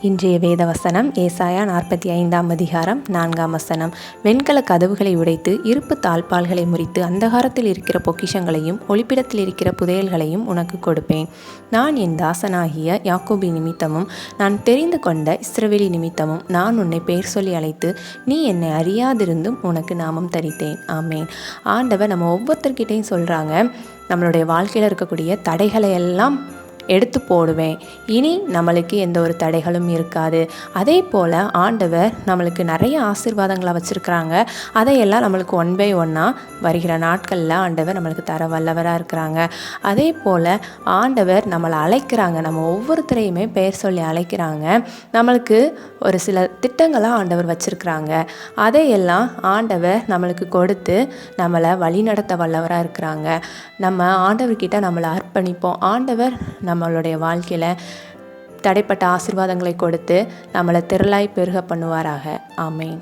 இன்றைய வேத வசனம் ஏசாயா 45ஆம் அதிகாரம் 4ஆம் வசனம். வெண்கல கதவுகளை உடைத்து இருப்பு தாழ்பால்களை முறித்து அந்தகாரத்தில் இருக்கிற பொக்கிஷங்களையும் ஒளிப்பிடத்தில் இருக்கிற புதையல்களையும் உனக்கு கொடுப்பேன். நான் என் தாசனாகிய யாக்கோபி நிமித்தமும் நான் தெரிந்து கொண்ட இஸ்ரவேலி நிமித்தமும் நான் உன்னை பெயர் சொல்லி அழைத்து நீ என்னை அறியாதிருந்தும் உனக்கு நாமம் தரித்தேன். ஆமேன். ஆண்டவர் நம்ம ஒவ்வொருத்தர்கிட்டையும் சொல்கிறாங்க, நம்மளுடைய வாழ்க்கையில் இருக்கக்கூடிய தடைகளை எல்லாம் எடுத்து போடுவேன், இனி நம்மளுக்கு எந்த ஒரு தடைகளும் இருக்காது. அதே போல் ஆண்டவர் நம்மளுக்கு நிறைய ஆசீர்வாதங்களை வச்சுருக்கிறாங்க. அதையெல்லாம் நம்மளுக்கு ஒன் பை ஒன்னாக வருகிற நாட்களில் ஆண்டவர் நம்மளுக்கு தர வல்லவராக இருக்கிறாங்க. அதே போல் ஆண்டவர் நம்மளை அழைக்கிறாங்க, நம்ம ஒவ்வொருத்தரையுமே பெயர் சொல்லி அழைக்கிறாங்க. நம்மளுக்கு ஒரு சில திட்டங்களாக ஆண்டவர் வச்சுருக்கிறாங்க. அதையெல்லாம் ஆண்டவர் நம்மளுக்கு கொடுத்து நம்மளை வழி நடத்த வல்லவராக இருக்கிறாங்க. நம்ம ஆண்டவர்கிட்ட நம்மளை அர்ப்பணிப்போம். ஆண்டவர் நம்மளுடைய வாழ்க்கையில் தடைப்பட்ட ஆசீர்வாதங்களை கொடுத்து நம்மளை திரளாய் பெருக பண்ணுவாராக. ஆமேன்.